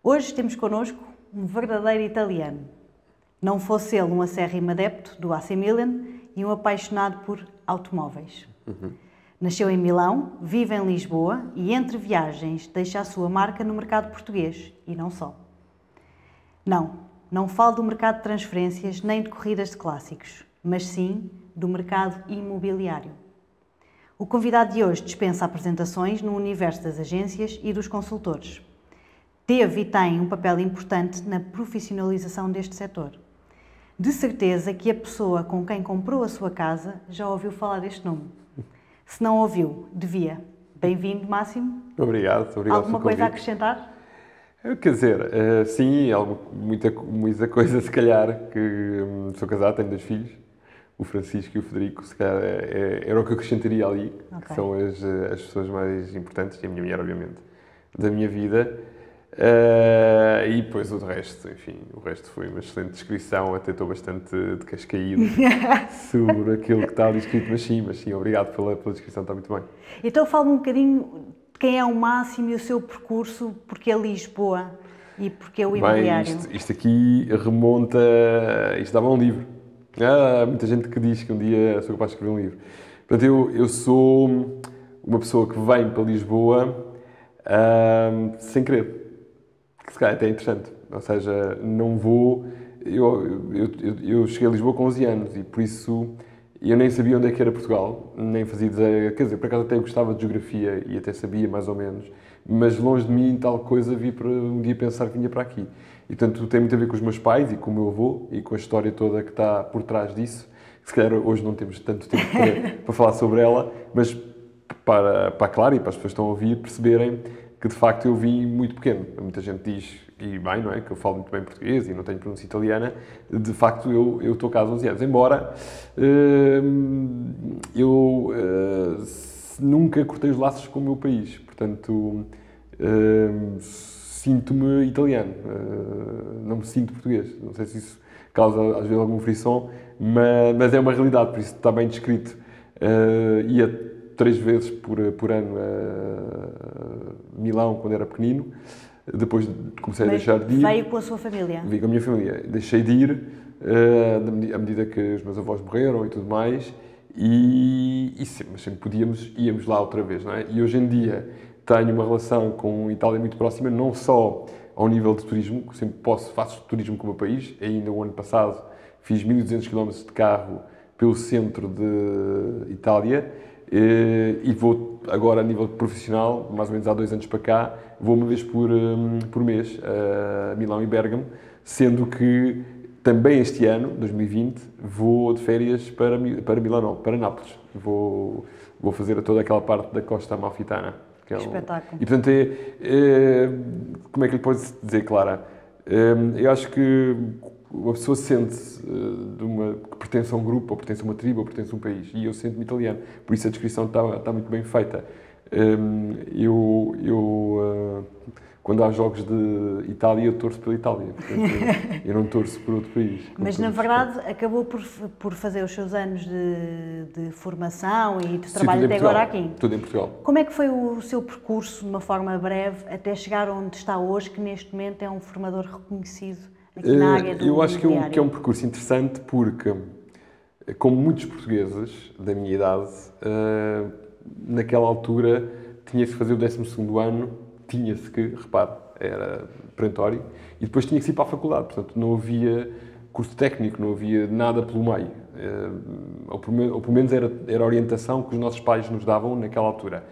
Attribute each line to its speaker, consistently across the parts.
Speaker 1: Hoje temos connosco um verdadeiro italiano. Não fosse ele um acérrimo adepto do AC Milan e um apaixonado por automóveis. Nasceu em Milão, vive em Lisboa e, entre viagens, deixa a sua marca no mercado português e não só. Não falo do mercado de transferências nem de corridas de clássicos, mas sim do mercado imobiliário. O convidado de hoje dispensa apresentações no universo das agências e dos consultores. Teve e tem um papel importante na profissionalização deste setor. De certeza que a pessoa com quem comprou a sua casa já ouviu falar deste nome. Se não ouviu, devia. Bem-vindo, Máximo.
Speaker 2: Obrigado
Speaker 1: Alguma coisa a acrescentar?
Speaker 2: Quer dizer, sim, muita coisa, se calhar, que sou casado, tenho 2 filhos, o Francisco e o Federico, se calhar era o que eu acrescentaria ali, que são as pessoas mais importantes, e a minha mulher, obviamente, da minha vida. E depois o resto, enfim, o resto foi uma excelente descrição, até estou bastante decascaído sobre aquilo que está ali escrito, mas sim, obrigado pela descrição, está muito bem.
Speaker 1: Então fala-me um bocadinho de quem é o Máximo e o seu percurso, porque é Lisboa e porque é o imobiliário.
Speaker 2: Bem, isto aqui remonta, isto dava um livro. Há muita gente que diz que um dia sou capaz de escrever um livro. Portanto, eu sou uma pessoa que vem para Lisboa sem querer. Que se calhar até é interessante, ou seja, não vou... Eu cheguei a Lisboa com 11 anos e por isso eu nem sabia onde é que era Portugal, nem fazia ideia, quer dizer, por acaso até gostava de geografia e até sabia mais ou menos, mas longe de mim tal coisa vi para um dia pensar que vinha para aqui. E portanto tem muito a ver com os meus pais e com o meu avô e com a história toda que está por trás disso, que se calhar hoje não temos tanto tempo para falar sobre ela, mas para a Clara e para as pessoas que estão a ouvir perceberem que de facto eu vim muito pequeno. Muita gente diz, e bem, não é? Que eu falo muito bem português e não tenho pronúncia italiana. De facto, eu estou cá há 11 anos. Embora eu nunca cortei os laços com o meu país. Portanto, sinto-me italiano. Não me sinto português. Não sei se isso causa às vezes algum frisson, mas é uma realidade, por isso está bem descrito. Ia 3 vezes por ano a Milão, quando era pequenino. Depois comecei a deixar de ir.
Speaker 1: Veio com a sua família?
Speaker 2: Vim com a minha família. Deixei de ir à medida que os meus avós morreram e tudo mais. Mas sempre podíamos, íamos lá outra vez, não é? E hoje em dia tenho uma relação com a Itália muito próxima, não só ao nível de turismo, que sempre faço turismo com o meu país. Ainda o ano passado fiz 1200 km de carro pelo centro de Itália. E vou agora a nível profissional, mais ou menos há 2 anos para cá, vou uma vez por mês a Milão e Bérgamo, sendo que também este ano, 2020, vou de férias para Milão, não, para Nápoles. Vou fazer toda aquela parte da Costa Amalfitana. Que
Speaker 1: espetáculo.
Speaker 2: E portanto como é que lhe pode dizer, Clara? Eu acho que uma pessoa sente-se que pertence a um grupo, ou pertence a uma tribo, ou pertence a um país. E eu sinto-me italiano. Por isso a descrição está muito bem feita. Quando há jogos de Itália, eu torço pela Itália. Portanto, eu não torço por outro país.
Speaker 1: Mas, na verdade, acabou por fazer os seus anos de formação e de trabalho até agora aqui.
Speaker 2: Tudo em Portugal.
Speaker 1: Como é que foi o seu percurso, de uma forma breve, até chegar onde está hoje, que neste momento é um formador reconhecido aqui na área do
Speaker 2: Eu acho que
Speaker 1: imobiliário?
Speaker 2: é um percurso interessante porque, como muitos portugueses da minha idade, naquela altura tinha-se que fazer o 12º ano, tinha-se que, repare, era perentório, e depois tinha que se ir para a faculdade, portanto não havia curso técnico, não havia nada pelo meio. Ou pelo menos era a orientação que os nossos pais nos davam naquela altura.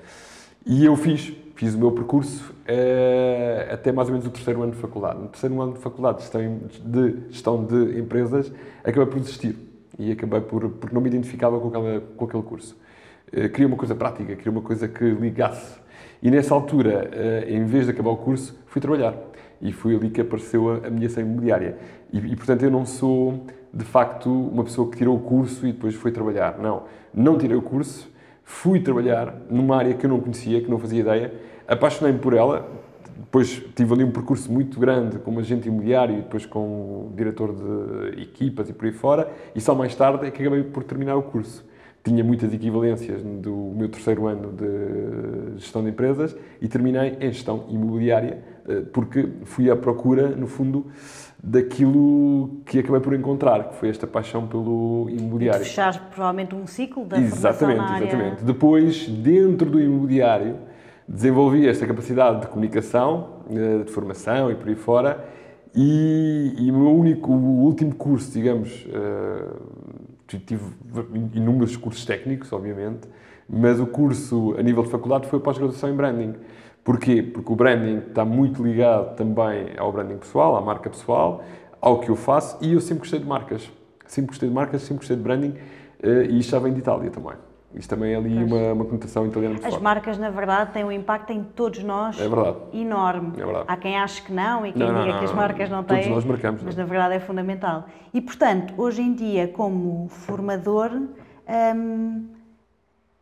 Speaker 2: E eu fiz o meu percurso até mais ou menos o 3º ano de faculdade. No 3º ano de faculdade de gestão de empresas, acabei por desistir. E acabei porque não me identificava com aquele curso. Queria uma coisa prática, queria uma coisa que ligasse. E nessa altura, em vez de acabar o curso, fui trabalhar. E foi ali que apareceu a minha ação imobiliária. E portanto, eu não sou, de facto, uma pessoa que tirou o curso e depois foi trabalhar. Não tirei o curso. Fui trabalhar numa área que eu não conhecia, que não fazia ideia, apaixonei-me por ela, depois tive ali um percurso muito grande como agente imobiliário e depois como diretor de equipas e por aí fora, e só mais tarde é que acabei por terminar o curso. Tinha muitas equivalências do meu 3º ano de gestão de empresas e terminei em gestão imobiliária porque fui à procura, no fundo, daquilo que acabei por encontrar, que foi esta paixão pelo imobiliário.
Speaker 1: De fechar provavelmente um ciclo da formação na área...
Speaker 2: Exatamente. Depois, dentro do imobiliário, desenvolvi esta capacidade de comunicação, de formação e por aí fora, e o último curso, digamos, tive inúmeros cursos técnicos, obviamente, mas o curso a nível de faculdade foi a pós-graduação em branding. Porquê? Porque o branding está muito ligado também ao branding pessoal, à marca pessoal, ao que eu faço, e eu sempre gostei de marcas. Sempre gostei de marcas, sempre gostei de branding, e isto já vem de Itália também. Isto também é ali uma conotação italiana muito forte.
Speaker 1: As marcas, na verdade, têm um impacto em todos nós enorme.
Speaker 2: É verdade.
Speaker 1: Há quem ache que não e quem diga que as marcas não têm,
Speaker 2: todos nós marcamos,
Speaker 1: mas na verdade é fundamental. E, portanto, hoje em dia, como formador,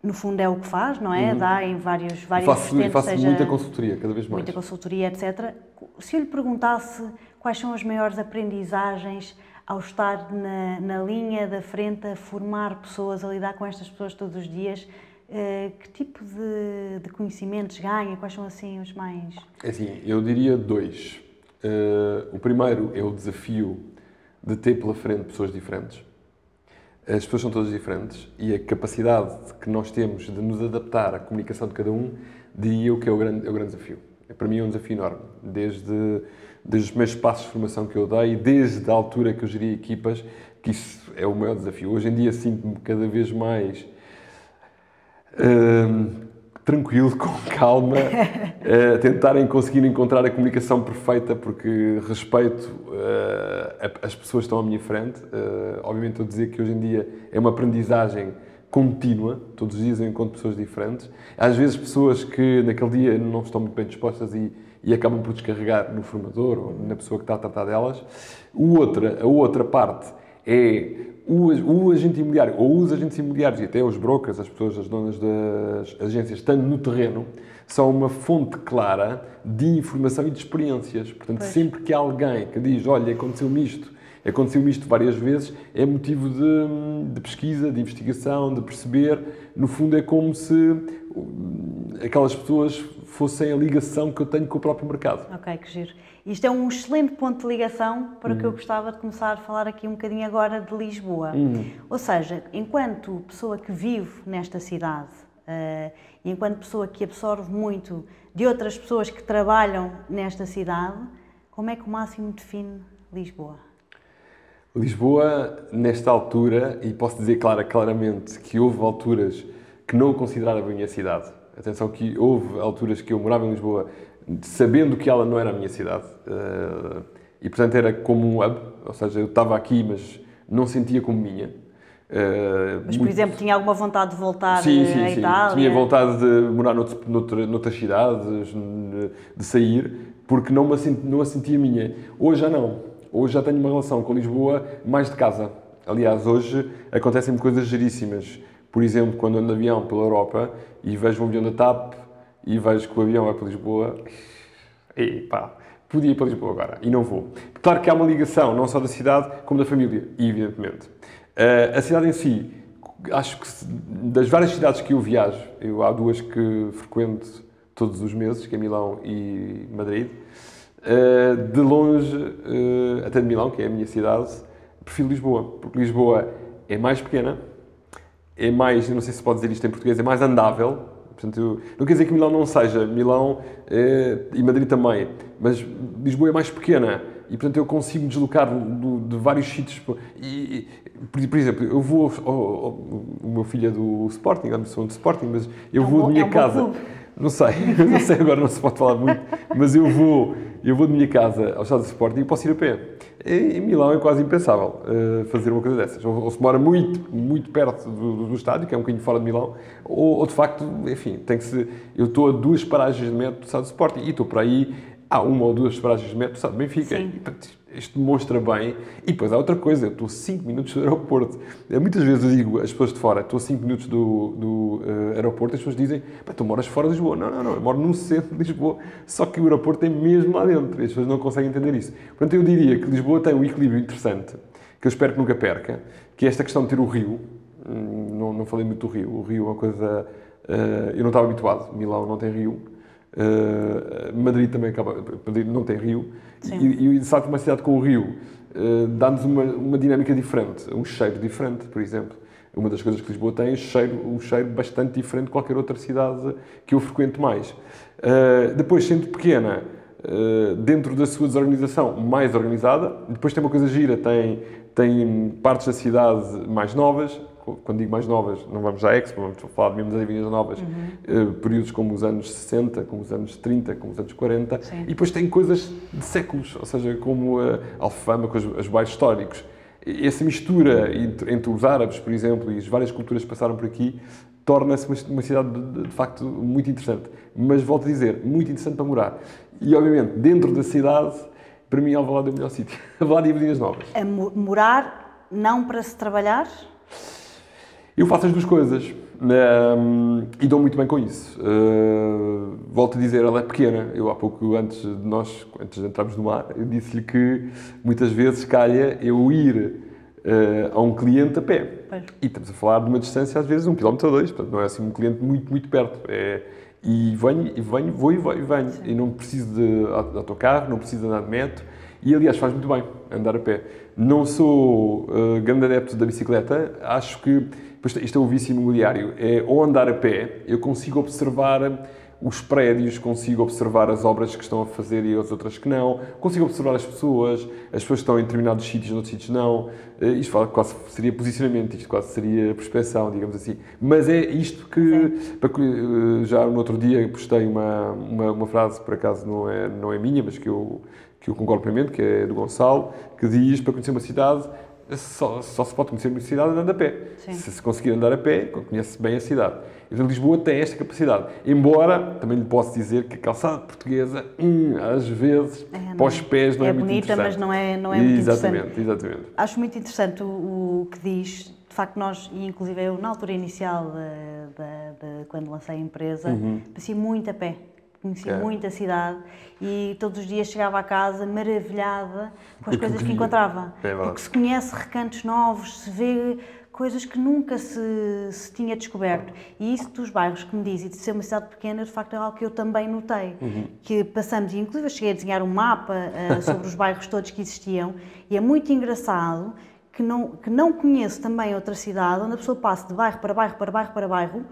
Speaker 1: no fundo é o que faz, não é? Dá em várias vertentes,
Speaker 2: faço muita consultoria, cada vez mais.
Speaker 1: Muita consultoria, etc. Se eu lhe perguntasse quais são as maiores aprendizagens ao estar na linha da frente a formar pessoas, a lidar com estas pessoas todos os dias, que tipo de conhecimentos ganha? Quais são assim os mais...
Speaker 2: Assim, eu diria 2. O primeiro é o desafio de ter pela frente pessoas diferentes. As pessoas são todas diferentes e a capacidade que nós temos de nos adaptar à comunicação de cada um, diria eu que é o grande desafio. Para mim é um desafio enorme, desde os primeiros passos de formação que eu dei, desde a altura que eu geria equipas, que isso é o maior desafio. Hoje em dia sinto-me cada vez mais tranquilo, com calma, tentarem conseguir encontrar a comunicação perfeita, porque respeito as pessoas que estão à minha frente. Obviamente estou a dizer que hoje em dia é uma aprendizagem contínua, todos os dias eu encontro pessoas diferentes. Às vezes pessoas que naquele dia não estão muito bem dispostas e acabam por descarregar no formador ou na pessoa que está a tratar delas. A outra parte é o agente imobiliário, ou os agentes imobiliários e até os brokers, as pessoas, as donas das agências, estando no terreno, são uma fonte clara de informação e de experiências. Portanto, sempre que há alguém que diz, olha, aconteceu-me isto várias vezes, é motivo de pesquisa, de investigação, de perceber. No fundo, é como se aquelas pessoas fossem a ligação que eu tenho com o próprio mercado.
Speaker 1: Ok, que giro. Isto é um excelente ponto de ligação para o que eu gostava de começar a falar aqui um bocadinho agora de Lisboa. Ou seja, enquanto pessoa que vive nesta cidade e enquanto pessoa que absorve muito de outras pessoas que trabalham nesta cidade, como é que o Máximo define Lisboa?
Speaker 2: Lisboa, nesta altura, e posso dizer claramente que houve alturas que não considerava a minha cidade. Atenção que houve alturas que eu morava em Lisboa sabendo que ela não era a minha cidade. E, portanto, era como um hub. Ou seja, eu estava aqui, mas não sentia como minha.
Speaker 1: Mas, por exemplo, tinha alguma vontade de voltar
Speaker 2: sim,
Speaker 1: à Itália?
Speaker 2: Tinha vontade de morar noutras cidades, de sair, porque não a sentia minha. Hoje já não. Hoje já tenho uma relação com Lisboa mais de casa. Aliás, hoje acontecem-me coisas giríssimas. Por exemplo, quando ando de avião pela Europa e vejo um avião da TAP e vejo que o avião vai para Lisboa, e pá, podia ir para Lisboa agora e não vou. Claro que há uma ligação, não só da cidade, como da família, evidentemente. A cidade em si, acho que das várias cidades que eu viajo, há duas que frequento todos os meses, que é Milão e Madrid. De longe, até de Milão, que é a minha cidade, prefiro Lisboa, porque Lisboa é mais pequena, é mais, eu não sei se pode dizer isto em português, é mais andável. Portanto, não quer dizer que Milão não seja, Milão e Madrid também, mas Lisboa é mais pequena e, portanto, eu consigo me deslocar de vários sítios. E, por exemplo, eu vou, o meu filho é do Sporting, eu sou do Sporting, mas eu vou de minha casa. Não sei agora, não se pode falar muito, mas eu vou de minha casa ao estádio de Sporting e posso ir a pé. Em Milão é quase impensável fazer uma coisa dessas. Ou se mora muito perto do estádio, que é um bocadinho fora de Milão, ou de facto, enfim, eu estou a 2 paragens de metro do estádio de Sporting e estou por aí a 1 ou 2 paragens de metro do estádio de Benfica. Isto demonstra bem. E depois há outra coisa, eu estou a 5 minutos do aeroporto. Muitas vezes eu digo às pessoas de fora, estou a 5 minutos do aeroporto, e as pessoas dizem, tu moras fora de Lisboa. Não, eu moro no centro de Lisboa, só que o aeroporto é mesmo lá dentro, e as pessoas não conseguem entender isso. Portanto, eu diria que Lisboa tem um equilíbrio interessante, que eu espero que nunca perca, que é esta questão de ter o rio. Não falei muito do rio. O rio é uma coisa... eu não estava habituado. Milão não tem rio. Madrid também acaba, Madrid não tem rio,
Speaker 1: Sim.
Speaker 2: e de facto uma cidade com o rio dá-nos uma dinâmica diferente, um cheiro diferente, por exemplo. Uma das coisas que Lisboa tem é um cheiro bastante diferente de qualquer outra cidade que eu frequento mais. Depois, sendo pequena, dentro da sua desorganização, mais organizada. Depois tem uma coisa gira, tem partes da cidade mais novas. Quando digo mais novas, não vamos à Expo, vamos falar mesmo das avenidas novas, períodos como os anos 60, como os anos 30, como os anos 40.
Speaker 1: Sim.
Speaker 2: E depois tem coisas de séculos, ou seja, como a Alfama, com os bairros históricos. Essa mistura entre os árabes, por exemplo, e as várias culturas que passaram por aqui, torna-se uma cidade de facto muito interessante. Mas, volto a dizer, muito interessante para morar. E, obviamente, dentro da cidade, para mim, Alvalade é o melhor sítio. Alvalade e Avenidas Novas.
Speaker 1: A morar, não para se trabalhar?
Speaker 2: Eu faço as duas coisas e dou muito bem com isso. Volto a dizer, ela é pequena. Eu, há pouco, antes de entrarmos no mar, eu disse-lhe que muitas vezes calha eu ir a um cliente a pé.
Speaker 1: Pois.
Speaker 2: E estamos a falar de uma distância, às vezes, 1 km ou 2, portanto, não é assim um cliente muito, muito perto. E venho, vou e venho.
Speaker 1: Sim.
Speaker 2: E não preciso de autocarro, não preciso de andar de metro. E, aliás, faz muito bem andar a pé. Não sou grande adepto da bicicleta, acho que isto é o vício imobiliário, ou andar a pé, eu consigo observar os prédios, consigo observar as obras que estão a fazer e as outras que não, consigo observar as pessoas que estão em determinados sítios, noutros sítios não. Isto quase seria posicionamento, isto quase seria prospeção, digamos assim. Mas é isto que, já no outro dia postei uma frase, por acaso não é minha, mas que eu concordo plenamente, que é do Gonçalo, que diz: para conhecer uma cidade, só se pode conhecer uma cidade andando a pé.
Speaker 1: Sim.
Speaker 2: Se conseguir andar a pé, conhece bem a cidade. Então, Lisboa tem esta capacidade. Embora, também lhe posso dizer que a calçada portuguesa, às vezes, para os pés não é muito
Speaker 1: bonita,
Speaker 2: interessante.
Speaker 1: mas não é muito
Speaker 2: Exatamente.
Speaker 1: Acho muito interessante o que diz. De facto, nós, e inclusive eu, na altura inicial de quando lancei a empresa, passei muito a pé. Conheci muito a cidade e todos os dias chegava a casa maravilhada com as coisas que encontrava. Porque se conhece recantos novos, se vê coisas que nunca se tinha descoberto. E isso dos bairros que me diz, e de ser uma cidade pequena, de facto é algo que eu também notei. Que passamos, e inclusive eu cheguei a desenhar um mapa sobre os bairros todos que existiam, e é muito engraçado que não conheço também outra cidade onde a pessoa passe de bairro para bairro para bairro para bairro,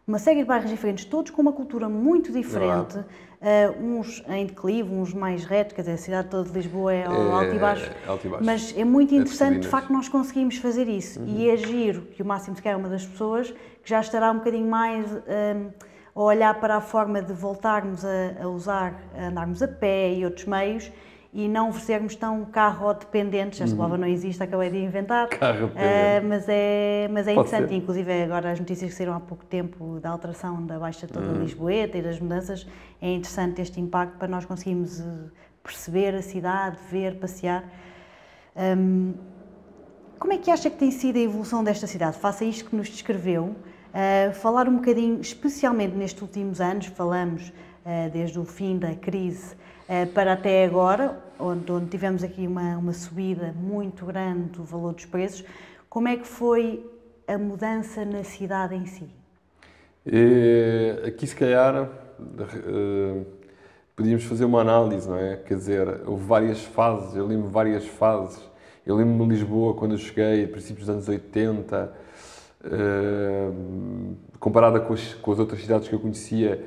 Speaker 1: uma série de bairros diferentes, todos com uma cultura muito diferente, uns em declive, uns mais retos, quer dizer, a cidade toda de Lisboa é alto e baixo, mas é muito interessante, de facto, nós conseguimos fazer isso. E é giro que o Máximo Sequeira é uma das pessoas que já estará um bocadinho mais a olhar para a forma de voltarmos a usar, a andarmos a pé e outros meios, e não sermos tão carro-dependentes. Esta palavra não existe, acabei de inventar. Mas é interessante. Inclusive, agora as notícias que saíram há pouco tempo da alteração da Baixa toda de Lisboeta e das mudanças, é interessante este impacto para nós conseguirmos perceber a cidade, ver, passear. Como é que acha que tem sido a evolução desta cidade? Face a isto que nos descreveu, falar um bocadinho, especialmente nestes últimos anos, falamos desde o fim da crise para até agora, onde tivemos aqui uma subida muito grande do valor dos preços. Como é que foi a mudança na cidade em si?
Speaker 2: Aqui, se calhar, podíamos fazer uma análise, não é? Quer dizer, houve várias fases, eu lembro várias fases. Eu lembro-me de Lisboa, quando eu cheguei, a princípios dos anos 80, comparada com as outras cidades que eu conhecia,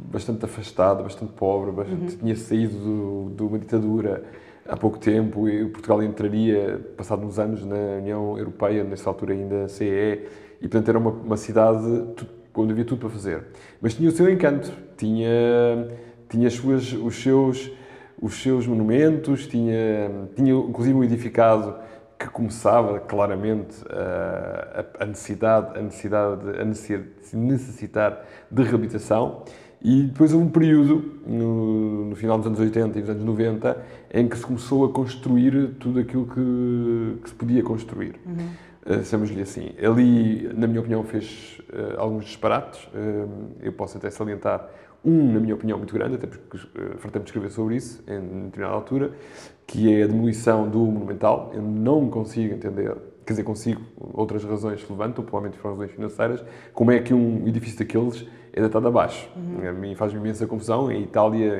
Speaker 2: bastante afastada, bastante pobre, tinha saído de uma ditadura há pouco tempo e Portugal entraria, passado uns anos, na União Europeia, nessa altura ainda CE, e portanto era uma cidade onde havia tudo para fazer. Mas tinha o seu encanto, tinha os seus monumentos, tinha inclusive um edificado que começava claramente a necessitar de reabilitação, e depois houve um período, no final dos anos 80 e dos anos 90, em que se começou a construir tudo aquilo que se podia construir. Chamamos-lhe assim. Ali, na minha opinião, fez alguns disparates. Eu posso até salientar na minha opinião, muito grande, até porque fartamos de escrever sobre isso em determinada altura, que é a demolição do Monumental. Eu não consigo entender, quer dizer, consigo, outras razões se levantam, provavelmente foram razões financeiras, como é que um edifício daqueles é deitado abaixo. A mim faz-me imensa confusão. Em Itália,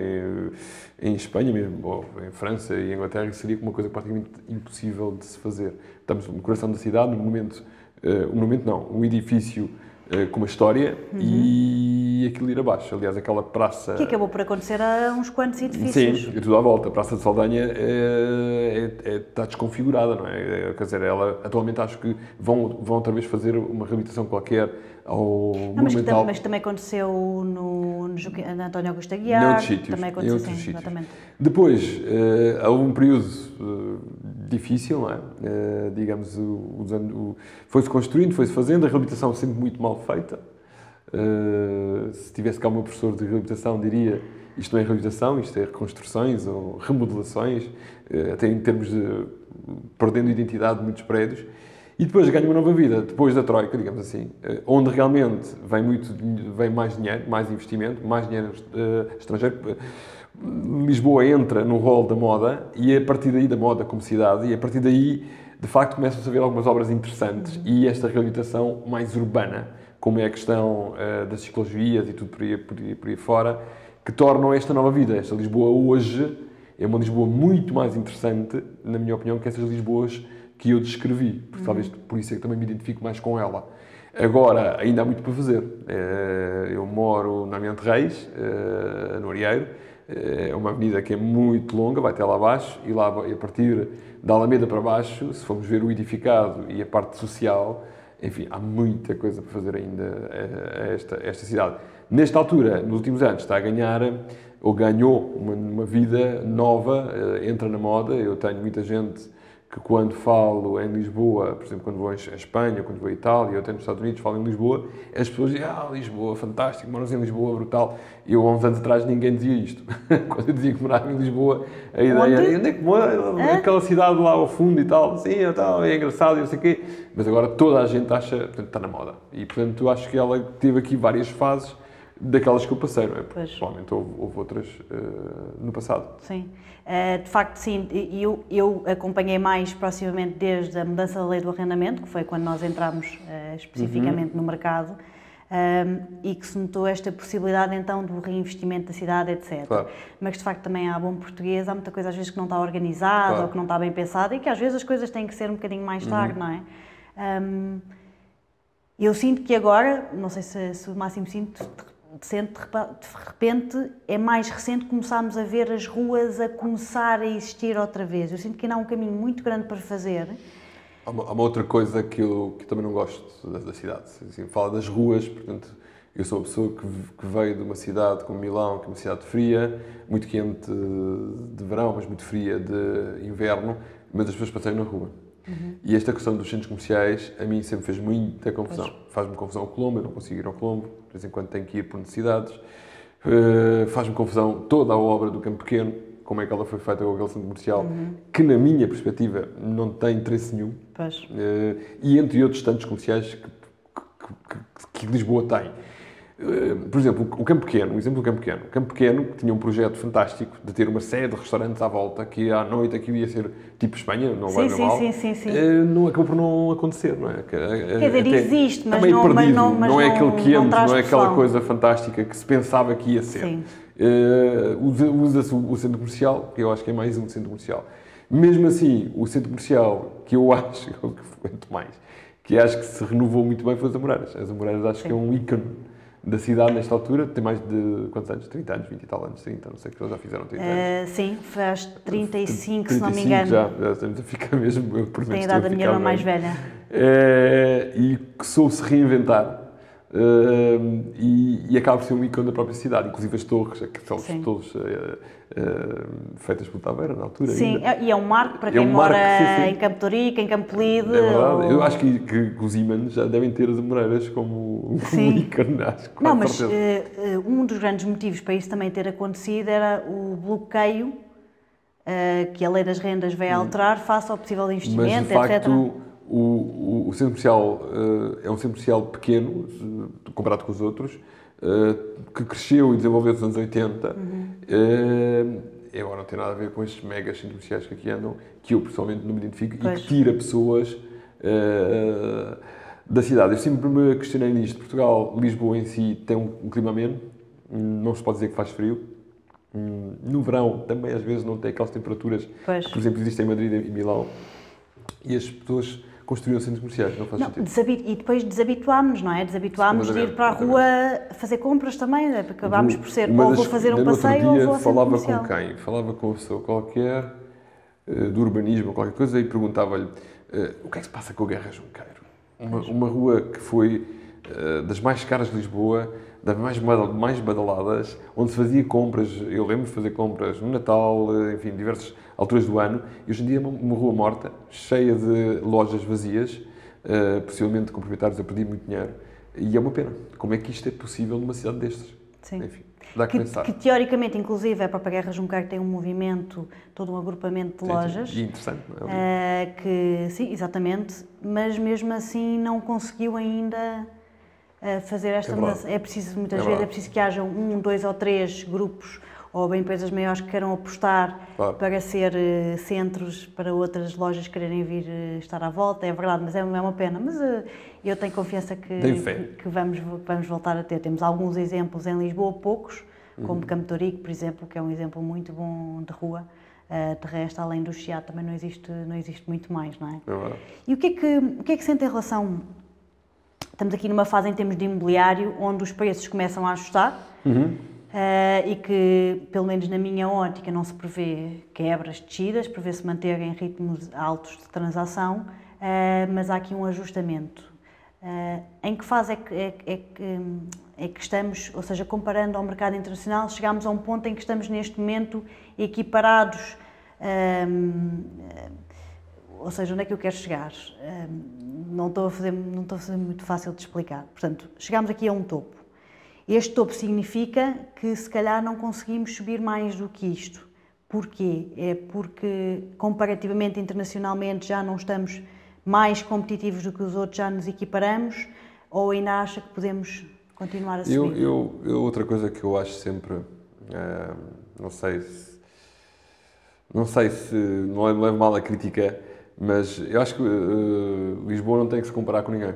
Speaker 2: em Espanha mesmo, ou em França e em Inglaterra, isso seria uma coisa praticamente impossível de se fazer. Estamos no coração da cidade, no momento, um edifício com uma história e aquilo ir abaixo. Aliás, aquela praça...
Speaker 1: Que acabou por acontecer a uns quantos edifícios.
Speaker 2: Sim, é tudo à volta. A Praça de Saldanha está desconfigurada, não é? Quer dizer, ela atualmente acho que vão outra vez fazer uma reabilitação qualquer ao Monumental.
Speaker 1: Mas também aconteceu no António Augusto Aguiar.
Speaker 2: Noutros sítios.
Speaker 1: Também aconteceu, sim, exatamente. Depois,
Speaker 2: houve um período difícil, não é? Digamos, foi-se construindo, foi-se fazendo, a reabilitação sempre muito mal feita. Se tivesse cá o meu professor de reabilitação, diria isto não é reabilitação, isto é reconstruções ou remodelações, até em termos de perdendo identidade de muitos prédios. E depois ganha uma nova vida, depois da Troika, digamos assim, onde realmente vem mais dinheiro, mais investimento, mais dinheiro estrangeiro. Lisboa entra no rol da moda e a partir daí da moda como cidade e a partir daí, de facto, começam-se a ver algumas obras interessantes e esta reabilitação mais urbana, como é a questão das ciclovias e tudo por aí fora, que tornam esta nova vida. Esta Lisboa hoje é uma Lisboa muito mais interessante, na minha opinião, que essas Lisboas que eu descrevi, porque talvez por isso é que também me identifico mais com ela. Agora, ainda há muito para fazer. Eu moro na Armindo de Reis, no Arieiro, é uma avenida que é muito longa, vai até lá abaixo, e a partir da Alameda para baixo, se formos ver o edificado e a parte social, enfim, há muita coisa para fazer ainda a esta cidade. Nesta altura, nos últimos anos, está a ganhar, ou ganhou uma vida nova, entra na moda. Eu tenho muita gente que quando falo em Lisboa, por exemplo, quando vou à Espanha, quando vou à Itália, eu até nos Estados Unidos falo em Lisboa, as pessoas dizem, Lisboa, fantástico, moras em Lisboa, brutal. Eu, há uns anos atrás, ninguém dizia isto. Quando eu dizia que morava em Lisboa, a ideia era, onde é que mora? Aquela cidade lá ao fundo e tal. Sim, é engraçado e não sei o quê. Mas agora toda a gente acha, portanto, está na moda. E, portanto, acho que ela teve aqui várias fases daquelas que eu passei, não é? Porque, provavelmente, houve outras no passado.
Speaker 1: Sim. De facto, sim, eu acompanhei mais proximamente desde a mudança da lei do arrendamento, que foi quando nós entramos especificamente no mercado, e que se notou esta possibilidade então do reinvestimento da cidade, etc.
Speaker 2: Claro.
Speaker 1: Mas de facto também há bom português, há muita coisa às vezes que não está organizada, claro, ou que não está bem pensada e que às vezes as coisas têm que ser um bocadinho mais tarde, não é? Eu sinto que agora, não sei se o Máximo sente, de repente, é mais recente começarmos a ver as ruas a começar a existir outra vez. Eu sinto que ainda há um caminho muito grande para fazer.
Speaker 2: Há uma outra coisa que eu também não gosto da cidade. Assim, fala das ruas, portanto, eu sou uma pessoa que veio de uma cidade como Milão, que é uma cidade fria, muito quente de verão, mas muito fria de inverno, mas as pessoas passeiam na rua. E esta questão dos centros comerciais, a mim sempre fez muita confusão. Faz-me confusão ao Colombo, eu não consigo ir ao Colombo, de vez em quando tenho que ir por necessidades. Faz-me confusão toda a obra do Campo Pequeno, como é que ela foi feita com aquele centro comercial, que na minha perspectiva não tem interesse nenhum. E entre outros tantos comerciais que Lisboa tem. Por exemplo, o Campo Pequeno, o exemplo do Campo Pequeno. O Campo Pequeno tinha um projeto fantástico de ter uma série de restaurantes à volta, que à noite aquilo ia ser tipo Espanha, não vai mal.
Speaker 1: Sim.
Speaker 2: Não acabou por não acontecer, não é?
Speaker 1: Quer dizer, existe, mas
Speaker 2: meio
Speaker 1: não,
Speaker 2: perdido,
Speaker 1: não
Speaker 2: é aquele quente, não é aquela
Speaker 1: pessoal.
Speaker 2: coisa fantástica que se pensava que ia ser. Usa-se o centro comercial, que eu acho que é mais um centro comercial. Mesmo assim, o centro comercial, que eu acho, que acho que se renovou muito bem, foi as Amoreiras. As Amoreiras acho que é um ícone da cidade nesta altura. Tem mais de quantos anos? 30 anos, 20 e tal anos, 30, não sei, que eles já fizeram 30 anos.
Speaker 1: Sim, faz 35,
Speaker 2: 35,
Speaker 1: se não me engano.
Speaker 2: Já estamos a ficar mesmo, eu por
Speaker 1: tem a idade da minha irmã mais velha.
Speaker 2: E que soube-se reinventar. E acaba por ser um ícone da própria cidade, inclusive as torres, que são todas feitas por Taveira na altura.
Speaker 1: Sim,
Speaker 2: ainda.
Speaker 1: E é um marco para quem mora em Campo Torico, em Campo Lido.
Speaker 2: É verdade, eu acho que os ímãs já devem ter as Amoreiras como ícone, acho.
Speaker 1: Não, mas um dos grandes motivos para isso também ter acontecido era o bloqueio que a lei das rendas veio alterar face ao possível investimento,
Speaker 2: mas, de facto,
Speaker 1: etc.
Speaker 2: O centro comercial é um centro comercial pequeno, comparado com os outros, que cresceu e desenvolveu-se nos anos 80. E agora não tem nada a ver com estes megas centros comerciais que aqui andam, que eu pessoalmente não me identifico e que tira pessoas da cidade. Eu sempre me questionei nisto. Portugal, Lisboa em si, tem um clima ameno. Não se pode dizer que faz frio. No verão, também às vezes não tem aquelas temperaturas
Speaker 1: Pois.
Speaker 2: que, por exemplo, existem em Madrid e Milão. E as pessoas construíam centros comerciais, não faz sentido.
Speaker 1: E depois desabituámos-nos, não é? Desabituámos de ir para a rua fazer compras também, né? Porque acabámos por ser, ou vou fazer um passeio ou vou a centro comercial.
Speaker 2: Falava com quem? Falava com uma pessoa qualquer, do urbanismo ou qualquer coisa, e perguntava-lhe o que é que se passa com a Guerra Junqueiro? Uma rua que foi das mais caras de Lisboa, das mais badaladas, onde se fazia compras. Eu lembro de fazer compras no Natal, enfim, diversas alturas do ano, e hoje em dia é uma rua morta, cheia de lojas vazias, possivelmente com proprietários a pedir muito dinheiro, e é uma pena. Como é que isto é possível numa cidade destas?
Speaker 1: Sim.
Speaker 2: Enfim, dá que pensar.
Speaker 1: Que teoricamente, inclusive, a própria Guerra Junqueiro tem um movimento, todo um agrupamento de lojas.
Speaker 2: E interessante, não é?
Speaker 1: Sim, exatamente, mas mesmo assim não conseguiu ainda fazer esta mudança. É preciso, muitas vezes, é preciso que haja 1, 2 ou 3 grupos ou bem empresas maiores que queiram apostar para ser centros para outras lojas quererem vir estar à volta. É verdade, mas é uma pena. Mas eu tenho confiança que vamos voltar a ter. Temos alguns exemplos em Lisboa, poucos, como Campo de Ourique, por exemplo, que é um exemplo muito bom de rua. De resto, além do Chiado, também não existe muito mais, não é? E o que é que sente em relação... Estamos aqui numa fase em termos de imobiliário, onde os preços começam a ajustar. E que, pelo menos na minha ótica, não se prevê quebras, descidas, prevê-se manter em ritmos altos de transação, mas há aqui um ajustamento. Em que fase é que estamos, ou seja, comparando ao mercado internacional, chegamos a um ponto em que estamos neste momento equiparados, ou seja, onde é que eu quero chegar? Não estou a fazer muito fácil de explicar. Portanto, chegamos aqui a um topo. Este topo significa que, se calhar, não conseguimos subir mais do que isto. Porquê? É porque, comparativamente, internacionalmente, já não estamos mais competitivos do que os outros, já nos equiparamos, ou ainda acha que podemos continuar a subir?
Speaker 2: Outra coisa que eu acho sempre, não sei se não leva mal a crítica, mas eu acho que Lisboa não tem que se comparar com ninguém.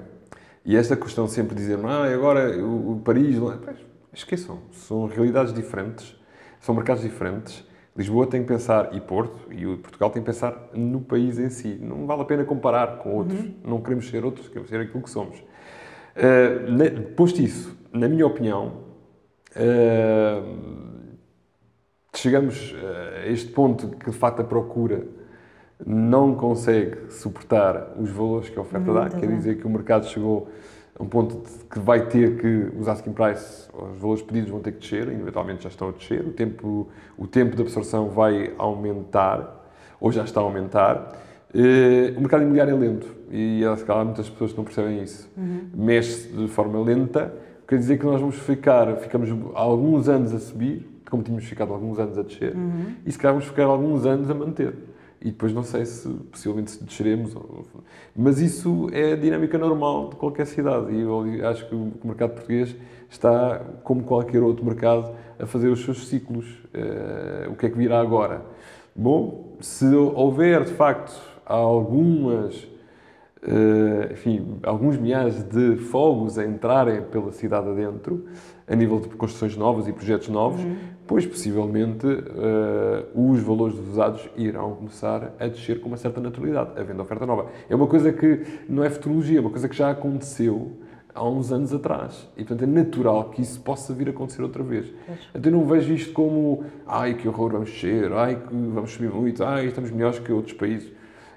Speaker 2: E esta questão sempre de dizer, agora o Paris... Esqueçam, são realidades diferentes, são mercados diferentes. Lisboa tem que pensar, e Porto, e Portugal tem que pensar no país em si. Não vale a pena comparar com outros. Não queremos ser outros, queremos ser aquilo que somos. Posto isso, na minha opinião, chegamos a este ponto que, de facto, a procura não consegue suportar os valores que a oferta dá. Quer dizer que o mercado chegou a um ponto que vai ter que, os asking price, os valores pedidos vão ter que descer, e eventualmente já estão a descer, o tempo de absorção vai aumentar, ou já está a aumentar. O mercado imobiliário é lento, e há muitas pessoas que não percebem isso. Mexe-se de forma lenta, quer dizer que nós ficamos alguns anos a subir, como tínhamos ficado alguns anos a descer, e se calhar vamos ficar alguns anos a manter. E depois não sei se, possivelmente, se desceremos. Mas isso é a dinâmica normal de qualquer cidade. E eu acho que o mercado português está, como qualquer outro mercado, a fazer os seus ciclos. O que é que virá agora? Bom, se houver, de facto, alguns milhares de fogos a entrarem pela cidade adentro, a nível de construções novas e projetos novos, pois possivelmente os valores dos usados irão começar a descer com uma certa naturalidade, havendo oferta nova. É uma coisa que não é futurologia, é uma coisa que já aconteceu há uns anos atrás. E, portanto, é natural que isso possa vir a acontecer outra vez. Então, eu não vejo isto como que horror, vamos descer, que vamos subir muito, estamos melhores que outros países.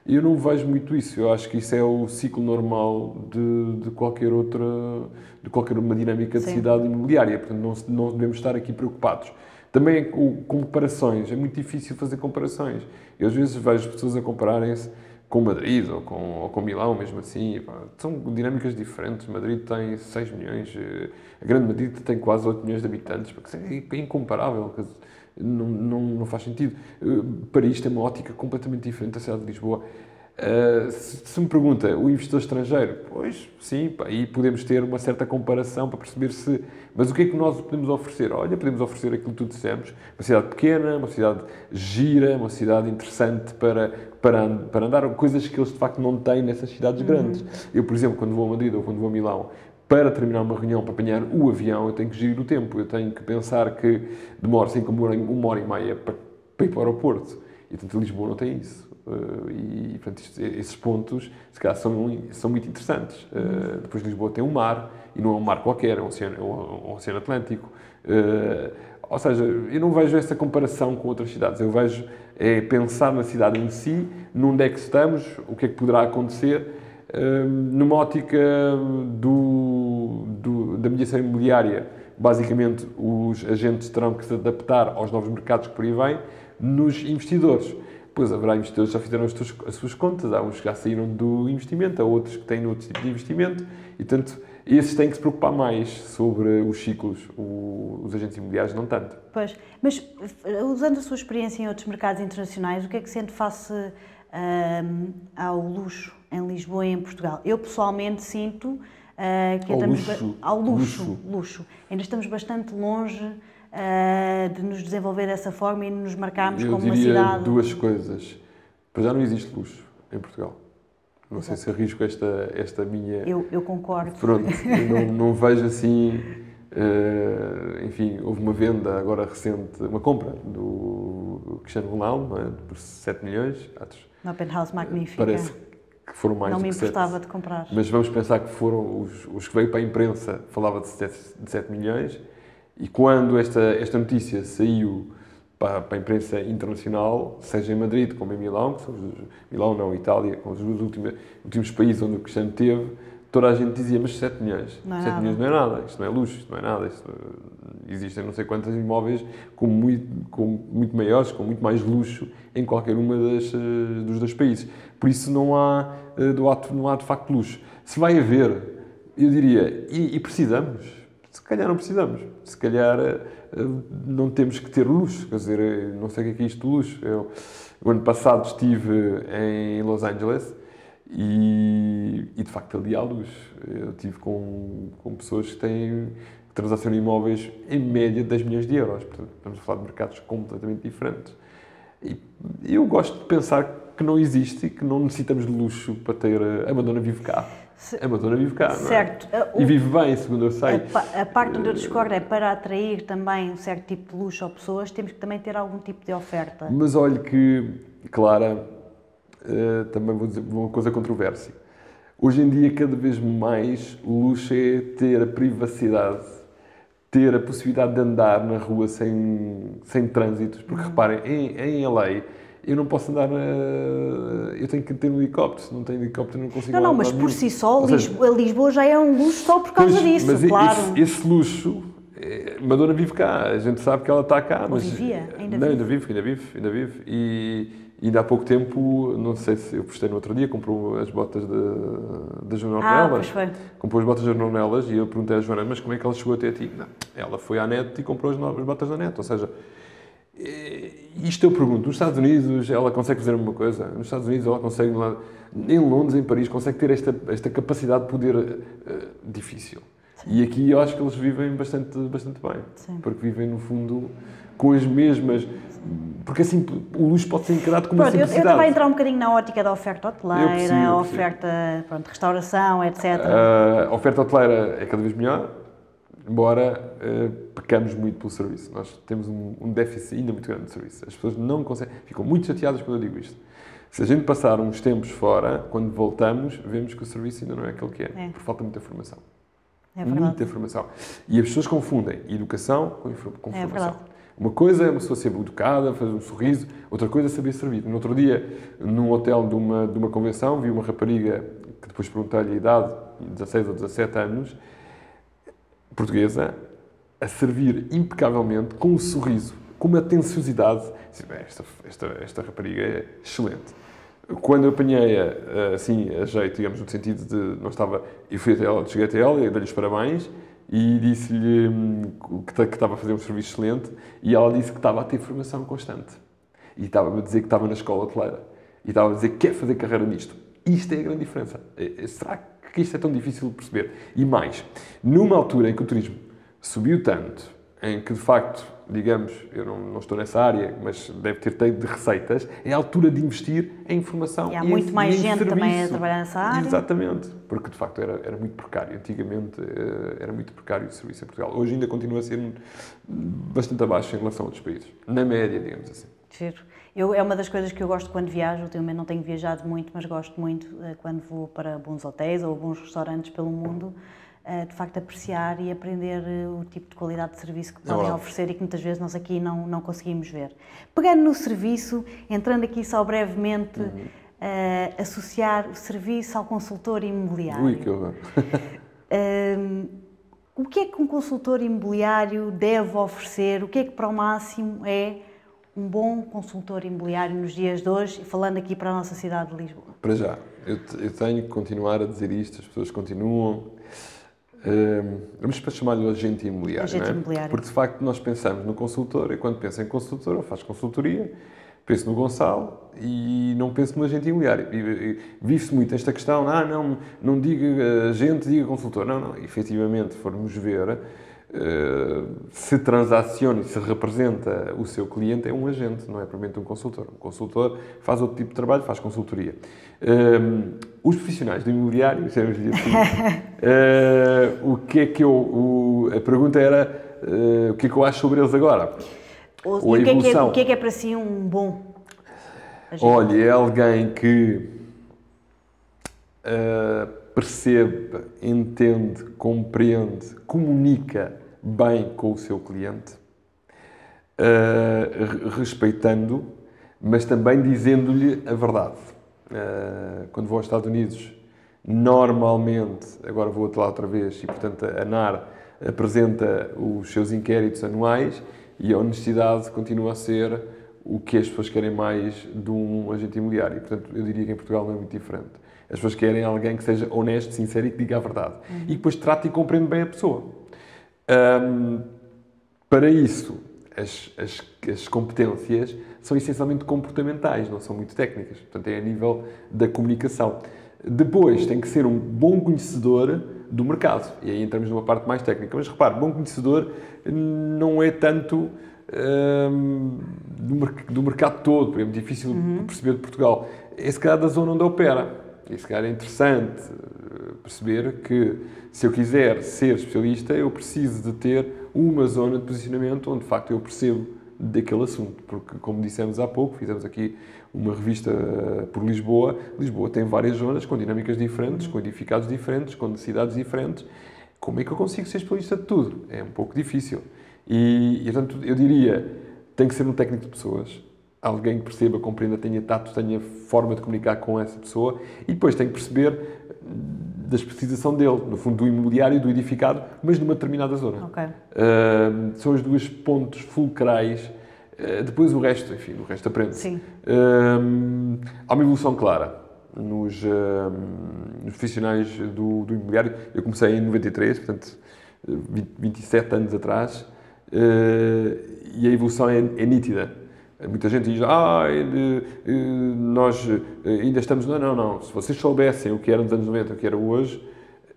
Speaker 2: Eu não vejo muito isso. Eu acho que isso é o ciclo normal de qualquer uma dinâmica de cidade imobiliária. Portanto, não devemos estar aqui preocupados. Também com comparações. É muito difícil fazer comparações. Eu, às vezes, vejo pessoas a compararem-se com Madrid ou com Milão, mesmo assim. São dinâmicas diferentes. Madrid tem 6 milhões. A Grande Madrid tem quase 8 milhões de habitantes. É incomparável. Não faz sentido. Paris tem uma ótica completamente diferente da cidade de Lisboa. Se me pergunta, o investidor estrangeiro, pois, sim, aí podemos ter uma certa comparação para perceber se... Mas o que é que nós podemos oferecer? Olha, podemos oferecer aquilo que tu dissemos, uma cidade pequena, uma cidade gira, uma cidade interessante para andar, coisas que eles de facto não têm nessas cidades grandes. Eu, por exemplo, quando vou a Madrid ou quando vou a Milão, para terminar uma reunião, para apanhar o avião, eu tenho que gerir o tempo, eu tenho que pensar que demora 1 hora e meia para ir para o aeroporto. E, portanto, Lisboa não tem isso. E, portanto, esses pontos, se calhar, são muito interessantes. Depois, Lisboa tem um mar, e não é um mar qualquer, é um oceano Atlântico. Ou seja, eu não vejo essa comparação com outras cidades. Eu vejo pensar na cidade em si, onde é que estamos, o que é que poderá acontecer, numa ótica da mediação imobiliária. Basicamente, os agentes terão que se adaptar aos novos mercados que por aí vêm, nos investidores. Pois haverá investidores que já fizeram as suas contas, há uns que já saíram do investimento, há outros que têm outro tipo de investimento, e, portanto, esses têm que se preocupar mais sobre os ciclos, os agentes imobiliários não tanto.
Speaker 1: Pois, mas usando a sua experiência em outros mercados internacionais, o que é que sente face ao luxo em Lisboa e em Portugal? Eu pessoalmente sinto que ao luxo. Ainda estamos bastante longe de nos desenvolver dessa forma e nos marcarmos como uma cidade...
Speaker 2: Eu diria duas coisas. Para já não existe luxo em Portugal. Não sei se arrisco esta minha...
Speaker 1: Eu concordo.
Speaker 2: Pronto, não vejo assim... enfim, houve uma venda agora recente, uma compra do Cristiano Ronaldo, não é? Por 7 milhões.
Speaker 1: Uma penthouse magnífica.
Speaker 2: Parece que foram mais
Speaker 1: não
Speaker 2: do que 7.
Speaker 1: Não me importava de comprar.
Speaker 2: Mas vamos pensar que foram os que veio para a imprensa, falava de 7 milhões, e quando esta notícia saiu para a imprensa internacional, seja em Madrid como em Milão, que são Milão não, Itália, com os dois últimos países onde o Cristiano teve, toda a gente dizia, mas 7 milhões.
Speaker 1: Não é
Speaker 2: 7
Speaker 1: nada.
Speaker 2: milhões não é nada, isto não é luxo, isto não é nada. Existem não sei quantos imóveis com muito maiores, com muito mais luxo em qualquer uma dos dois países. Por isso não há de facto luxo. Se vai haver, eu diria, e precisamos, se calhar não precisamos, se calhar não temos que ter luxo, quer dizer, não sei o que é isto de luxo. O ano passado estive em Los Angeles e de facto ali há luxo. Eu estive com pessoas que transacionam imóveis em média de 10 milhões de euros, portanto estamos a falar de mercados completamente diferentes. E eu gosto de pensar que não existe e que não necessitamos de luxo para ter... A Madonna vive cá. A Madonna vive cá,
Speaker 1: certo.
Speaker 2: Não é? E vive bem, segundo eu sei.
Speaker 1: A parte onde eu discordo é para atrair também um certo tipo de luxo a pessoas, temos que também ter algum tipo de oferta.
Speaker 2: Mas olha que, Clara, também vou dizer uma coisa controversa. Hoje em dia, cada vez mais, o luxo é ter a privacidade, ter a possibilidade de andar na rua sem trânsitos. Porque, reparem, em LA, eu não posso andar eu tenho que ter um helicóptero. Se não tenho helicóptero, não consigo andar.
Speaker 1: Não, mas por si só, Lisboa já é um luxo só por causa disso,
Speaker 2: mas
Speaker 1: claro.
Speaker 2: Esse luxo, Madonna vive cá, a gente sabe que ela está cá.
Speaker 1: Ou
Speaker 2: mas
Speaker 1: vivia,
Speaker 2: ainda vive. E ainda há pouco tempo, não sei se eu postei no outro dia, comprou as botas da Joana Ornelas.
Speaker 1: Pois foi.
Speaker 2: Comprou as botas da Joana Ornelas e eu perguntei à Joana, mas como é que ela chegou até a ti? Não, ela foi à net e comprou as botas da net. Ou seja, isto eu pergunto, nos Estados Unidos ela consegue fazer uma coisa? Nos Estados Unidos ela consegue, em Londres, em Paris, consegue ter esta capacidade de poder difícil. Sim. E aqui eu acho que eles vivem bastante bem. Sim. Porque vivem, no fundo, com as mesmas... Porque assim, o luxo pode ser encarado como uma simplicidade.
Speaker 1: Eu também entrar um bocadinho na ótica da oferta hoteleira, a oferta de restauração, etc.
Speaker 2: A oferta hoteleira é cada vez melhor, embora pecamos muito pelo serviço. Nós temos um déficit ainda muito grande de serviço. As pessoas não conseguem, ficam muito chateadas quando eu digo isto. Se a gente passar uns tempos fora, quando voltamos, vemos que o serviço ainda não é aquele que é. Por falta de muita formação.
Speaker 1: É verdade.
Speaker 2: Muita formação. E as pessoas confundem educação com formação.
Speaker 1: É verdade.
Speaker 2: Uma coisa é uma pessoa ser educada, fazer um sorriso, outra coisa é saber servir. No outro dia, num hotel de uma convenção, vi uma rapariga, que depois perguntei-lhe a idade, 16 ou 17 anos, portuguesa, a servir impecavelmente, com um sorriso, com uma atenciosidade. Esta rapariga é excelente. Quando eu apanhei-a, assim, a jeito, digamos, no sentido de não estava... Eu fui até ela, cheguei até ela e dei-lhe os parabéns e disse-lhe que estava a fazer um serviço excelente e ela disse que estava a ter formação constante. E estava-me a dizer que estava na escola hoteleira. e estava a dizer que quer fazer carreira nisto. Isto é a grande diferença. Será que isto é tão difícil de perceber? E mais, numa altura em que o turismo subiu tanto, em que de facto, digamos, eu não estou nessa área, mas deve ter tido de receitas, é a altura de investir em informação
Speaker 1: e há muito mais gente também a trabalhar nessa área.
Speaker 2: Exatamente, porque de facto era muito precário. Antigamente era muito precário o serviço em Portugal. Hoje ainda continua a ser bastante abaixo em relação a outros países. Na média, digamos assim.
Speaker 1: Giro. É uma das coisas que eu gosto quando viajo. Ultimamente não tenho viajado muito, mas gosto muito quando vou para bons hotéis ou bons restaurantes pelo mundo, de facto apreciar e aprender o tipo de qualidade de serviço que podem oferecer e que muitas vezes nós aqui não conseguimos ver. Pegando no serviço, entrando aqui só brevemente, associar o serviço ao consultor imobiliário.
Speaker 2: Ui, que horror!
Speaker 1: O que é que um consultor imobiliário deve oferecer? O que é que para o máximo é um bom consultor imobiliário nos dias de hoje, falando aqui para a nossa cidade de Lisboa?
Speaker 2: Para já, eu tenho que continuar a dizer isto, as pessoas continuam. Vamos para chamar-lhe agente imobiliário,
Speaker 1: Agente imobiliário.
Speaker 2: Porque de facto nós pensamos no consultor, e quando penso em consultor, ou faz consultoria, penso no Gonçalo e não penso no agente imobiliário. Vive-se muito esta questão, não diga agente, diga consultor. Não, efetivamente, formos ver, se transaciona e se representa o seu cliente, é um agente, não é propriamente um consultor. Um consultor faz outro tipo de trabalho, faz consultoria. Os profissionais do imobiliário, chamamos-lhe assim, o que é que a pergunta era o que é que eu acho sobre eles agora?
Speaker 1: Ou a evolução. O que é para si um bom agente?
Speaker 2: Olha, é alguém que percebe, entende, compreende, comunica bem com o seu cliente, respeitando, mas também dizendo-lhe a verdade. Quando vou aos Estados Unidos, normalmente, agora vou lá outra vez, e portanto a ANAR apresenta os seus inquéritos anuais e a honestidade continua a ser o que as pessoas querem mais de um agente imobiliário. E, portanto, eu diria que em Portugal não é muito diferente. As pessoas querem alguém que seja honesto, sincero e que diga a verdade. E que depois trate e compreende bem a pessoa. Para isso, as competências são essencialmente comportamentais, não são muito técnicas. Portanto, é a nível da comunicação. Depois, tem que ser um bom conhecedor do mercado. E aí entramos numa parte mais técnica. Mas repare, bom conhecedor não é tanto do mercado todo. Por exemplo, difícil de perceber de Portugal. É se calhar da zona onde opera. E se calhar é interessante perceber que, se eu quiser ser especialista, eu preciso de ter uma zona de posicionamento onde, de facto, eu percebo daquele assunto. Porque, como dissemos há pouco, fizemos aqui uma revista por Lisboa. Lisboa tem várias zonas com dinâmicas diferentes, com edificados diferentes, com necessidades diferentes. Como é que eu consigo ser especialista de tudo? É um pouco difícil. E portanto, eu diria, tem que ser um técnico de pessoas. Alguém que perceba, compreenda, tenha tato, tenha forma de comunicar com essa pessoa. E depois tem que perceber da especialização dele, no fundo, do imobiliário, do edificado, mas numa determinada zona.
Speaker 1: Okay.
Speaker 2: São os dois pontos fulcrais. Depois o resto, enfim, o resto aprende-se.
Speaker 1: Sim.
Speaker 2: Há uma evolução clara nos profissionais do imobiliário. Eu comecei em 93, portanto, 27 anos atrás, e a evolução é nítida. Muita gente diz, nós ainda estamos... Não. Se vocês soubessem o que era nos anos 90 e o que era hoje,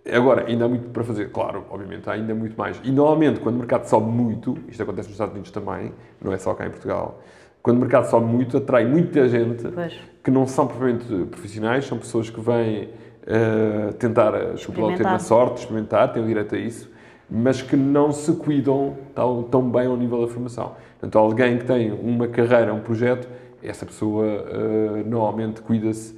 Speaker 2: agora, ainda há muito para fazer. Claro, obviamente, há ainda muito mais. E, normalmente, quando o mercado sobe muito, isto acontece nos Estados Unidos também, não é só cá em Portugal, quando o mercado sobe muito, atrai muita gente que não são propriamente profissionais, são pessoas que vêm tentar ter uma sorte, experimentar, têm o direito a isso, mas que não se cuidam tão bem ao nível da formação. Portanto, alguém que tem uma carreira, um projeto, essa pessoa normalmente cuida-se,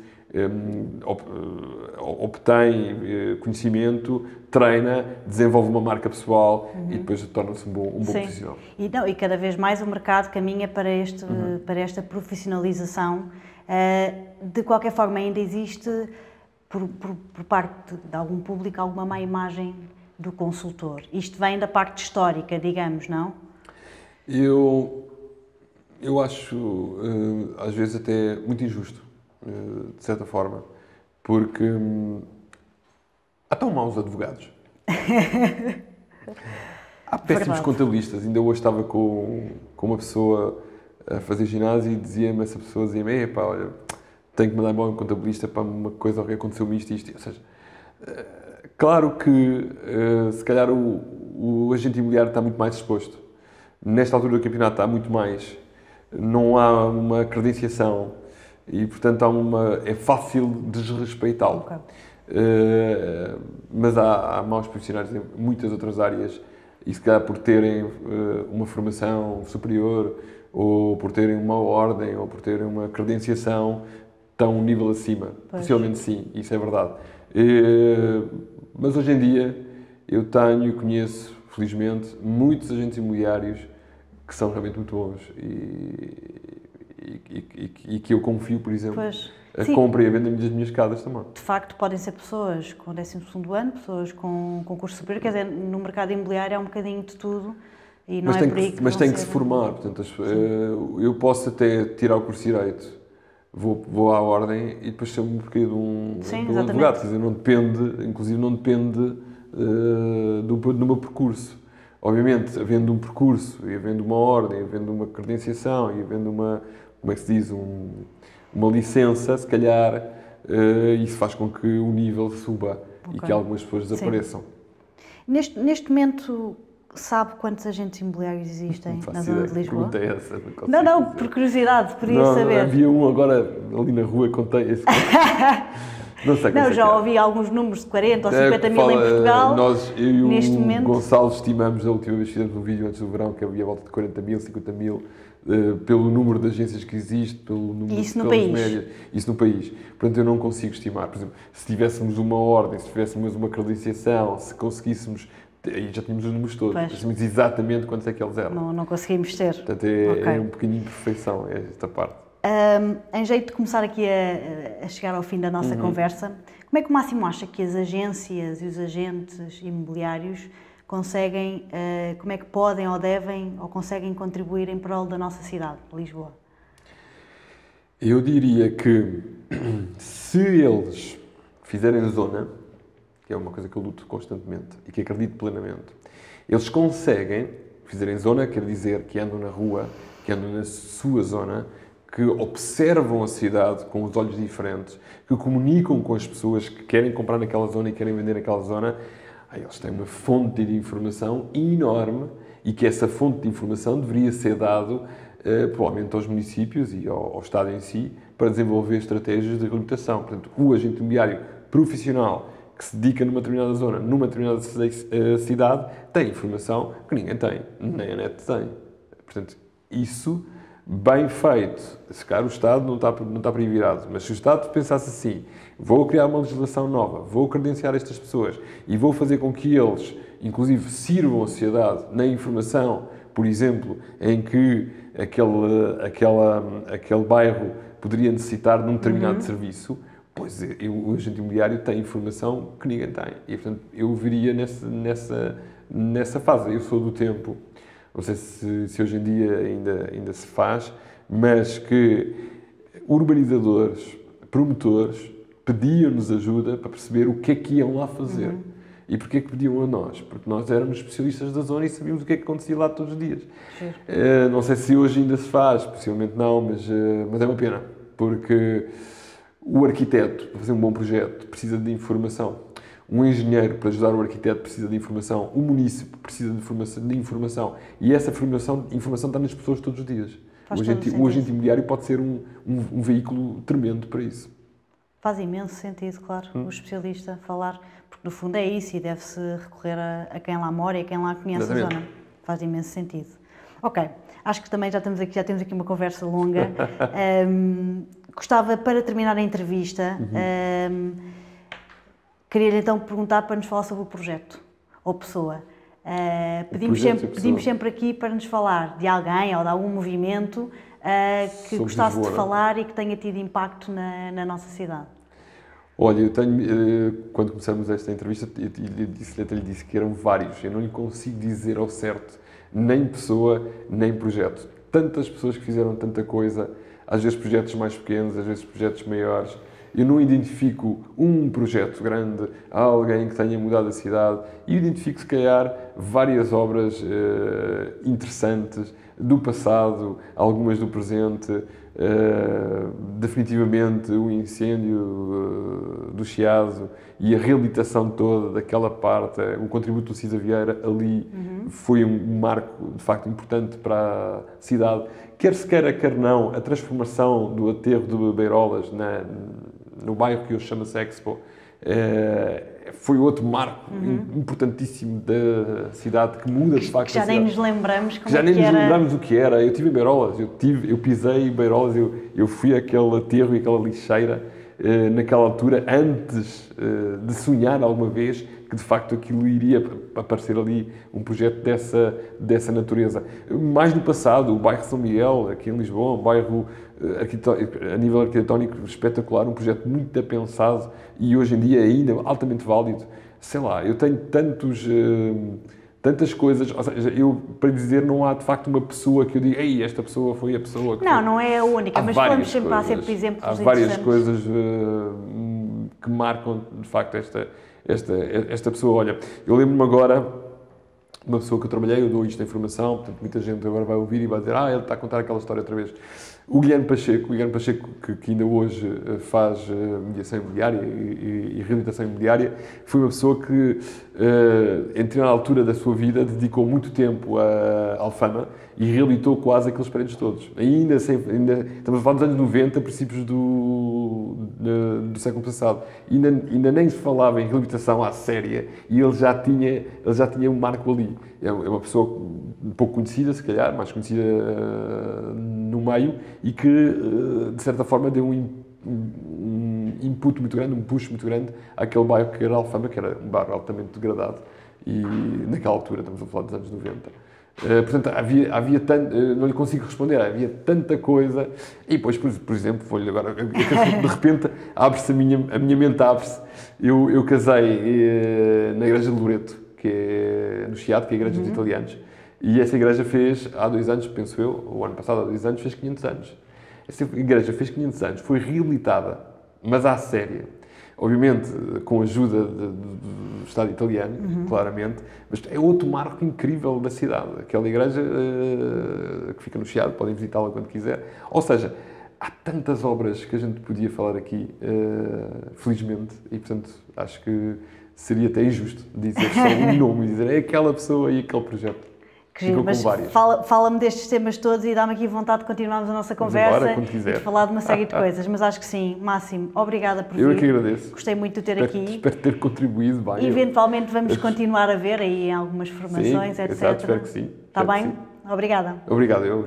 Speaker 2: obtém conhecimento, treina, desenvolve uma marca pessoal e depois torna-se um bom profissional.
Speaker 1: E cada vez mais o mercado caminha para esta profissionalização. De qualquer forma, ainda existe, por parte de algum público, alguma má imagem do consultor. Isto vem da parte histórica, digamos, não?
Speaker 2: Eu acho, às vezes, até muito injusto, de certa forma, porque há tão maus advogados. Há péssimos contabilistas. Ainda hoje estava com uma pessoa a fazer ginásio e dizia-me, essa pessoa dizia-me, olha, tenho que mandar embora um contabilista para uma coisa que aconteceu-me isto e isto. Ou seja, claro que se calhar o agente imobiliário está muito mais exposto. Nesta altura do campeonato está muito mais. Não há uma credenciação e, portanto, é fácil desrespeitá-lo.
Speaker 1: Okay.
Speaker 2: Mas há maus profissionais em muitas outras áreas e, se calhar, por terem uma formação superior ou por terem uma ordem ou por terem uma credenciação, estão um nível acima.
Speaker 1: Pois.
Speaker 2: Possivelmente sim, isso é verdade. Mas hoje em dia eu conheço, felizmente, muitos agentes imobiliários que são realmente muito bons e que eu confio, por exemplo,
Speaker 1: Pois.
Speaker 2: a
Speaker 1: Sim.
Speaker 2: compra e a venda das minhas casas também.
Speaker 1: De facto, podem ser pessoas com 12º ano, pessoas com concurso superior, quer dizer, no mercado imobiliário é um bocadinho de tudo e não é por aí que
Speaker 2: mas
Speaker 1: vão
Speaker 2: tem que
Speaker 1: ser-
Speaker 2: se formar, portanto, eu posso até tirar o curso de Direito, vou à ordem e depois ser um bocadinho de um
Speaker 1: Sim,
Speaker 2: advogado, quer dizer, não depende do meu percurso. Obviamente, havendo um percurso e havendo uma ordem, havendo uma credenciação e havendo como é que se diz, uma licença, se calhar isso faz com que o nível suba e que algumas pessoas desapareçam.
Speaker 1: Neste momento, sabe quantos agentes imobiliários existem na zona de Lisboa?
Speaker 2: Pergunta essa,
Speaker 1: Não, por curiosidade, podia saber.
Speaker 2: Havia um agora ali na rua, contei esse. Não sei
Speaker 1: Não, já ouvi alguns números de 40 ou 50 mil em Portugal.
Speaker 2: Eu e
Speaker 1: neste
Speaker 2: o
Speaker 1: momento.
Speaker 2: Gonçalo estimamos, a última vez que fizemos um vídeo antes do verão, que havia a volta de 40 mil, 50 mil, pelo número de agências que existe, pelo número
Speaker 1: Isso no
Speaker 2: pelas
Speaker 1: país?
Speaker 2: médias. Isso no país. Portanto, eu não consigo estimar. Por exemplo, se tivéssemos uma ordem, se tivéssemos uma credenciação, se conseguíssemos... Aí já tínhamos os números todos. Sabíamos exatamente quantos é que eles eram.
Speaker 1: Não conseguimos ter.
Speaker 2: Portanto, é um bocadinho de perfeição esta parte.
Speaker 1: Em jeito de começar aqui a chegar ao fim da nossa conversa, como é que o Máximo acha que as agências e os agentes imobiliários conseguem, como é que podem ou devem ou conseguem contribuir em prol da nossa cidade, Lisboa?
Speaker 2: Eu diria que se eles fizerem zona, que é uma coisa que eu luto constantemente e que acredito plenamente, eles conseguem, fizerem zona, quer dizer que andam na rua, que andam na sua zona, que observam a cidade com os olhos diferentes, que comunicam com as pessoas que querem comprar naquela zona e querem vender naquela zona, eles têm uma fonte de informação enorme e que essa fonte de informação deveria ser dado provavelmente aos municípios e ao Estado em si para desenvolver estratégias de reabilitação. Portanto, o agente imobiliário profissional que se dedica numa determinada zona, numa determinada cidade, tem informação que ninguém tem, nem a net tem. Portanto, isso... bem feito. Se calhar o Estado não está para aí virado, mas se o Estado pensasse assim, vou criar uma legislação nova, vou credenciar estas pessoas e vou fazer com que eles, inclusive, sirvam a sociedade na informação, por exemplo, em que aquele bairro poderia necessitar de um determinado serviço, pois o agente imobiliário tem informação que ninguém tem. E, portanto, eu viria nessa fase. Eu sou do tempo... Não sei se hoje em dia ainda se faz, mas que urbanizadores, promotores, pediam-nos ajuda para perceber o que é que iam lá fazer. E porquê que pediam a nós? Porque nós éramos especialistas da zona e sabíamos o que é que acontecia lá todos os dias. Não sei se hoje ainda se faz, possivelmente não, mas é uma pena, porque o arquiteto, para fazer um bom projeto, precisa de informação. Um engenheiro, para ajudar o arquiteto, precisa de informação. O munícipe precisa de informação. E essa informação está nas pessoas todos os dias. O agente imobiliário pode ser um veículo tremendo para isso.
Speaker 1: Faz imenso sentido, claro, o especialista falar, porque no fundo é isso e deve-se recorrer a quem lá mora e a quem lá conhece a zona. Faz imenso sentido. Ok, acho que também já temos aqui uma conversa longa. Gostava, para terminar a entrevista... Queria-lhe então perguntar para nos falar sobre o projeto ou pessoa. Pedimos sempre aqui para nos falar de alguém ou de algum movimento que gostasse de falar e que tenha tido impacto na nossa cidade.
Speaker 2: Olha, eu tenho, quando começamos esta entrevista, até lhe disse que eram vários. Eu não lhe consigo dizer ao certo nem pessoa, nem projeto. Tantas pessoas que fizeram tanta coisa, às vezes projetos mais pequenos, às vezes projetos maiores. Eu não identifico um projeto grande, alguém que tenha mudado a cidade, e identifico, se calhar, várias obras interessantes do passado, algumas do presente. Definitivamente o incêndio do Chiazo e a reabilitação toda daquela parte, o contributo do Cisa Vieira ali foi um marco de facto importante para a cidade. Quer se queira, quer não, a transformação do aterro de Beirolas no bairro que hoje chama-se Expo foi outro marco importantíssimo da cidade, que muda de facto
Speaker 1: que já nem nos lembramos como
Speaker 2: já nem nos
Speaker 1: era.
Speaker 2: lembramos o que era. Eu estive em Beirolas, eu pisei em Beirolas, eu fui àquele aterro e àquela lixeira naquela altura, antes de sonhar alguma vez que de facto aquilo iria aparecer ali, um projeto dessa natureza. Mais no passado, o bairro São Miguel, aqui em Lisboa, um bairro a nível arquitetónico espetacular, um projeto muito bem pensado e hoje em dia ainda altamente válido. Sei lá, eu tenho tantas coisas, ou seja, eu, para dizer, não há de facto uma pessoa que eu diga, ei, esta pessoa foi a pessoa que...
Speaker 1: Não é a única, mas vamos sempre, há sempre exemplos
Speaker 2: interessantes. Há várias coisas que marcam, de facto, esta pessoa. Olha, eu lembro-me agora, uma pessoa que eu trabalhei, eu dou isto em formação, portanto, muita gente agora vai ouvir e vai dizer, ele está a contar aquela história outra vez. O Guilherme Pacheco, que ainda hoje faz mediação imobiliária e reabilitação imobiliária, foi uma pessoa que, entre na altura da sua vida, dedicou muito tempo à Alfama e reabilitou quase aqueles prédios todos. Ainda estamos a falar dos anos 90, princípios do século passado. Ainda nem se falava em reabilitação à séria e ele já tinha um marco ali. É uma pessoa um pouco conhecida, se calhar, mais conhecida no meio, e que, de certa forma, deu um input muito grande, um push muito grande àquele bairro que era Alfama, que era um bairro altamente degradado, e naquela altura, estamos a falar dos anos 90. Portanto, havia tanto, não lhe consigo responder, havia tanta coisa, e depois, por exemplo, vou-lhe agora, de repente, abre-se a minha mente abre-se. Eu casei na igreja de Loreto, que é no Chiado, que é a igreja dos italianos, e essa igreja fez, há 2 anos, penso eu, o ano passado, há 2 anos, fez 500 anos. Essa igreja fez 500 anos, foi reabilitada, mas à séria. Obviamente, com a ajuda do Estado italiano, claramente, mas é outro marco incrível da cidade. Aquela igreja que fica no Chiado, podem visitá-la quando quiser. Ou seja, há tantas obras que a gente podia falar aqui, felizmente, e portanto, acho que seria até injusto dizer só um nome e dizer é aquela pessoa e aquele projeto.
Speaker 1: Mas fala-me destes temas todos e dá-me aqui vontade de continuarmos a nossa conversa e de falar de uma série de coisas. Mas acho que sim. Máximo, obrigada por vir.
Speaker 2: Eu é que agradeço.
Speaker 1: Gostei muito de ter aqui.
Speaker 2: Espero ter contribuído bem.
Speaker 1: Eventualmente vamos continuar a ver aí em algumas formações,
Speaker 2: sim,
Speaker 1: etc.
Speaker 2: Exato, espero que sim.
Speaker 1: Está bem? Obrigada.
Speaker 2: Obrigado eu.